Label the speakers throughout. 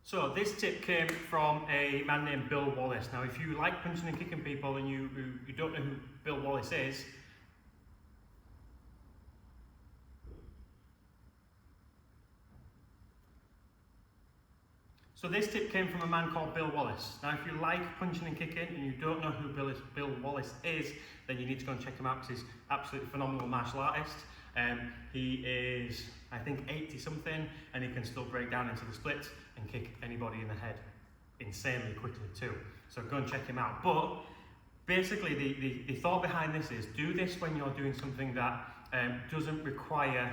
Speaker 1: So this tip came from a man named Bill Wallace. Now if you like punching and kicking people and you don't know who Bill Wallace is, so this tip came from a man called Bill Wallace. Now if you like punching and kicking and you don't know who Bill Wallace is, then you need to go and check him out because he's absolutely phenomenal martial artist. He is, I think, 80 something, and he can still break down into the splits and kick anybody in the head insanely quickly too. So go and check him out. But basically the thought behind this is do this when you're doing something that doesn't require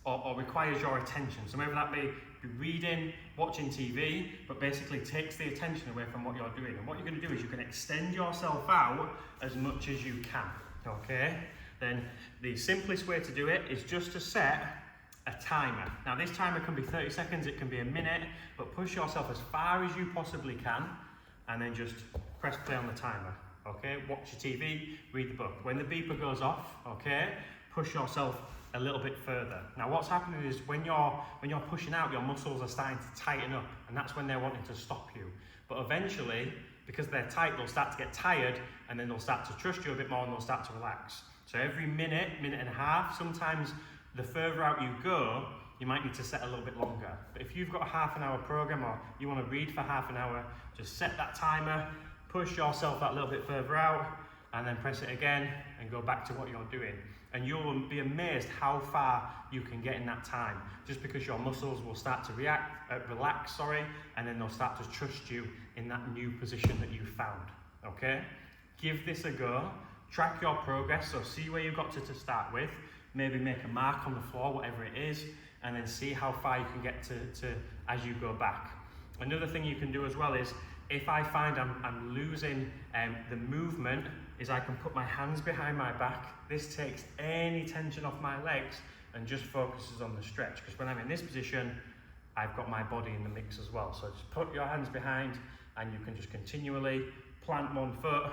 Speaker 1: or requires your attention. So maybe that be reading, watching TV, but basically takes the attention away from what you're doing. And what you're going to do is you can extend yourself out as much as you can, okay? Then the simplest way to do it is just to set a timer. Now this timer can be 30 seconds, it can be a minute, but push yourself as far as you possibly can and then just press play on the timer, okay? Watch your TV, read the book. When the beeper goes off, okay, push yourself a little bit further. Now what's happening is when you're pushing out, your muscles are starting to tighten up, and that's when they're wanting to stop you. But eventually, because they're tight, they'll start to get tired, and then they'll start to trust you a bit more and they'll start to relax. So every minute and a half, sometimes the further out you go, you might need to set a little bit longer. But if you've got a half an hour program or you want to read for half an hour, just set that timer, push yourself that little bit further out, and then press it again and go back to what you're doing. And you'll be amazed how far you can get in that time, just because your muscles will start to relax, and then they'll start to trust you in that new position that you found, okay? Give this a go, track your progress, so see where you got to start with, maybe make a mark on the floor, whatever it is, and then see how far you can get to as you go back. Another thing you can do as well is, if I find I'm losing the movement, is I can put my hands behind my back. This takes any tension off my legs and just focuses on the stretch, because when I'm in this position, I've got my body in the mix as well. So just put your hands behind and you can just continually plant one foot,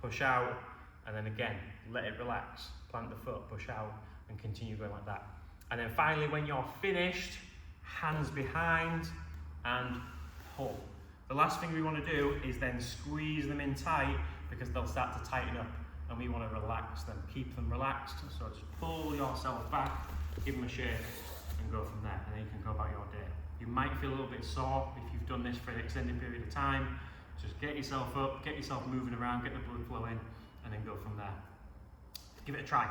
Speaker 1: push out, and then again, let it relax. Plant the foot, push out, and continue going like that. And then finally, when you're finished, hands behind and pull. The last thing we want to do is then squeeze them in tight, because they'll start to tighten up, and we want to relax them, keep them relaxed. So just pull yourself back, give them a shake, and go from there, and then you can go about your day. You might feel a little bit sore if you've done this for an extended period of time. Just get yourself up, get yourself moving around, get the blood flowing, and then go from there. Give it a try.